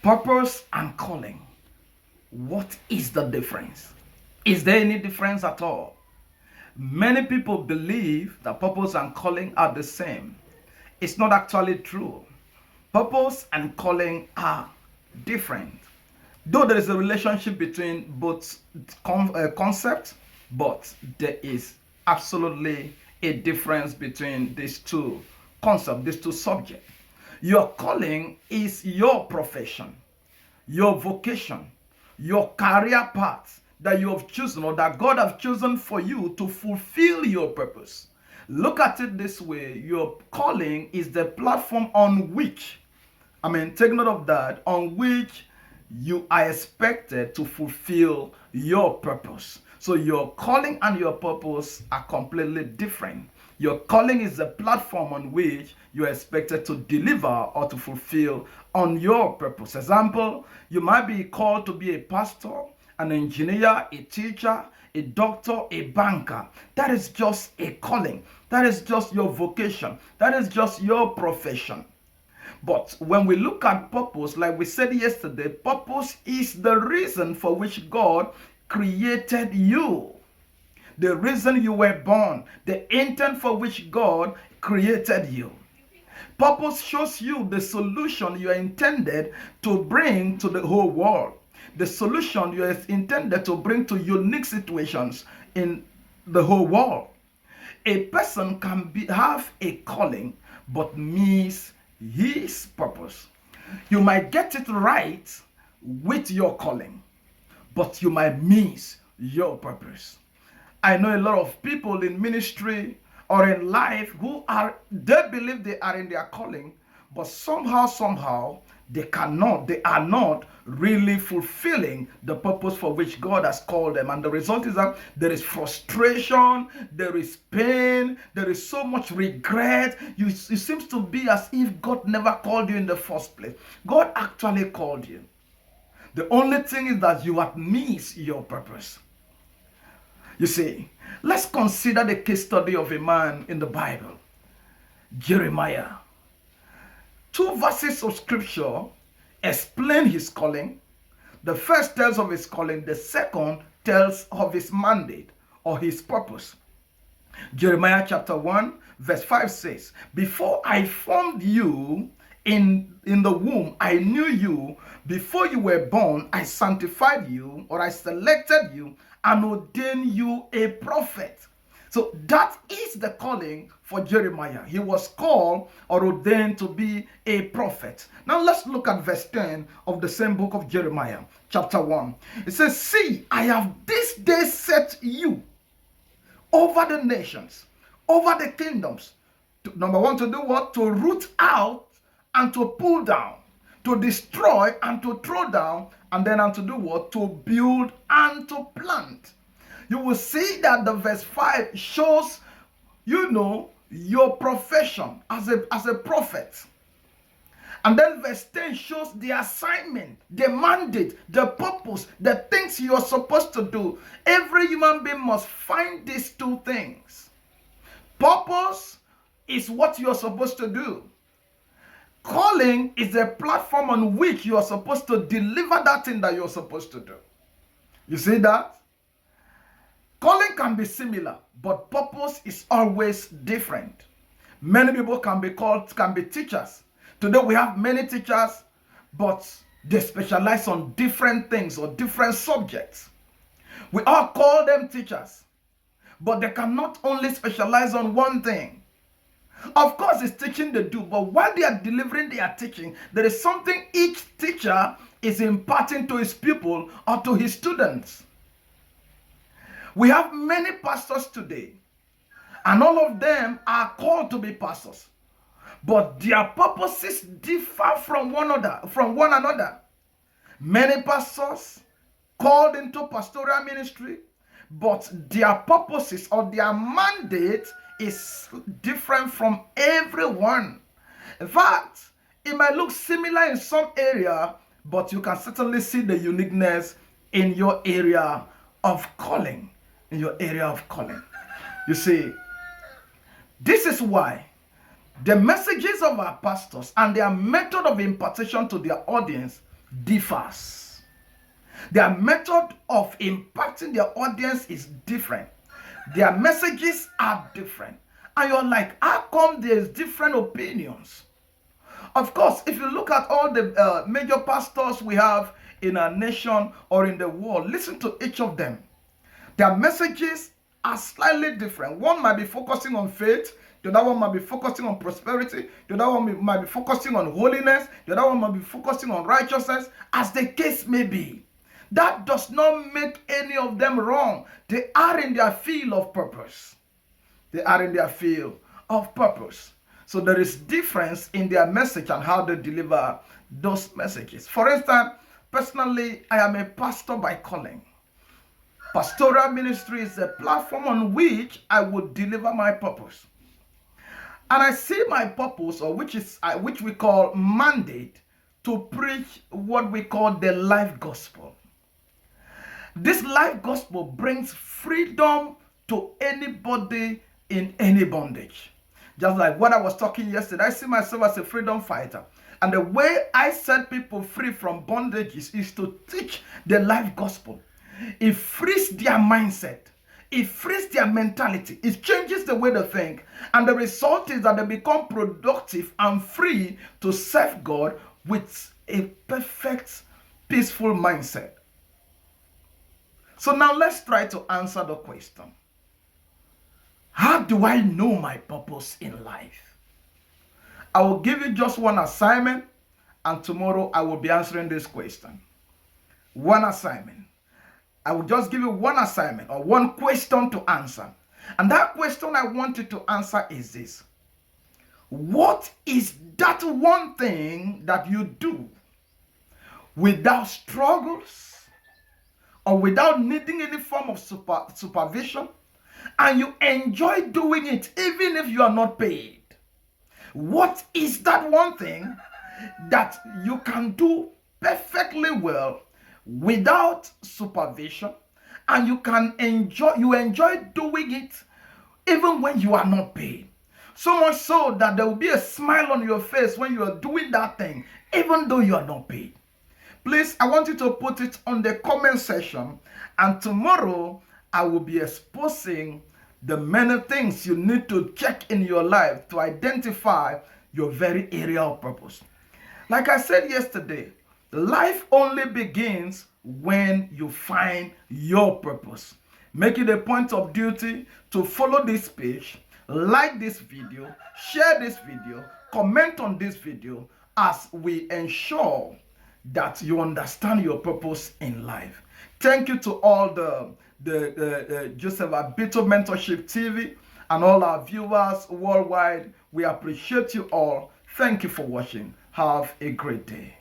Purpose and calling. What is the difference? Is there any difference at all? Many people believe that purpose and calling are the same. It's not actually true. Purpose and calling are different. Though there is a relationship between both concepts, but there is absolutely a difference between these two concepts, these two subjects. Your calling is your profession, your vocation, your career path that you have chosen or that God has chosen for you to fulfill your purpose. Look at it this way: your calling is the platform on which, take note of that, on which you are expected to fulfill your purpose. So your calling and your purpose are completely different. Your calling is the platform on which you are expected to deliver or to fulfill on your purpose. Example, you might be called to be a pastor, an engineer, a teacher, a doctor, a banker. That is just a calling. That is just your vocation. That is just your profession. But when we look at purpose, like we said yesterday, purpose is the reason for which God created you. The reason you were born, the intent for which God created you. Purpose shows you the solution you are intended to bring to the whole world. The solution you are intended to bring to unique situations in the whole world. A person can have a calling but miss his purpose. You might get it right with your calling, but you might miss your purpose. I know a lot of people in ministry or in life they believe they are in their calling, but somehow they are not really fulfilling the purpose for which God has called them. And the result is that there is frustration, there is pain, there is so much regret. It seems to be as if God never called you in the first place. God actually called you. The only thing is that you have missed your purpose. You see, let's consider the case study of a man in the Bible, Jeremiah. 2 verses of scripture explain his calling. The first tells of his calling, the second tells of his mandate or his purpose. Jeremiah chapter 1 verse 5 says, "Before I formed you in the womb, I knew you. Before you were born, I sanctified you," or I selected you and ordained you a prophet. So that is the calling for Jeremiah. He was called or ordained to be a prophet. Now let's look at verse 10 of the same book of Jeremiah, chapter 1. It says, "See, I have this day set you over the nations, over the kingdoms." Number one, to do what? To root out and to pull down, to destroy and to throw down, and then to do what? To build and to plant. You will see that the verse 5 shows, your profession as a prophet. And then verse 10 shows the assignment, the mandate, the purpose, the things you are supposed to do. Every human being must find these two things. Purpose is what you are supposed to do. Calling is the platform on which you are supposed to deliver that thing that you are supposed to do. You see that? Calling can be similar, but purpose is always different. Many people can be teachers. Today we have many teachers, but they specialize on different things or different subjects. We all call them teachers, but they cannot only specialize on one thing. Of course, it's teaching they do, but while they are delivering their teaching, there is something each teacher is imparting to his pupil or to his students. We have many pastors today, and all of them are called to be pastors, but their purposes differ from one another. Many pastors called into pastoral ministry, but their purposes or their mandate is different from everyone. In fact, it might look similar in some area, but you can certainly see the uniqueness in your area of calling. You see, this is why the messages of our pastors and their method of impartation to their audience differs. Their method of impacting their audience is different. Their messages are different. And you're like, how come there's different opinions? Of course, if you look at all the major pastors we have in our nation or in the world, listen to each of them. Their messages are slightly different. One might be focusing on faith, the other one might be focusing on prosperity, the other one might be focusing on holiness, the other one might be focusing on righteousness, as the case may be. That does not make any of them wrong. They are in their field of purpose. They are in their field of purpose. So there is difference in their message and how they deliver those messages. For instance, personally, I am a pastor by calling. Pastoral ministry is a platform on which I would deliver my purpose. And I see my purpose, or which we call mandate, to preach what we call the life gospel. This life gospel brings freedom to anybody in any bondage. Just like what I was talking yesterday, I see myself as a freedom fighter. And the way I set people free from bondages is to teach the life gospel. It frees their mindset. It frees their mentality. It changes the way they think. And the result is that they become productive and free to serve God with a perfect, peaceful mindset. So now let's try to answer the question. How do I know my purpose in life? I will give you just one assignment, and tomorrow I will be answering this question. One assignment. I will just give you one assignment or one question to answer. And that question I want you to answer is this. What is that one thing that you do without struggles or without needing any form of supervision, and you enjoy doing it even if you are not paid? What is that one thing that you can do perfectly well without supervision, and you enjoy doing it even when you are not paid? So much so that there will be a smile on your face when you are doing that thing even though you are not paid. Please, I want you to put it on the comment section, and tomorrow I will be exposing the many things you need to check in your life to identify your very area of purpose. Like I said yesterday, life only begins when you find your purpose. Make it a point of duty to follow this page, like this video, share this video, comment on this video, as we ensure that you understand your purpose in life. Thank you to all the Joseph Abito Mentorship TV and all our viewers worldwide. We appreciate you all. Thank you for watching. Have a great day.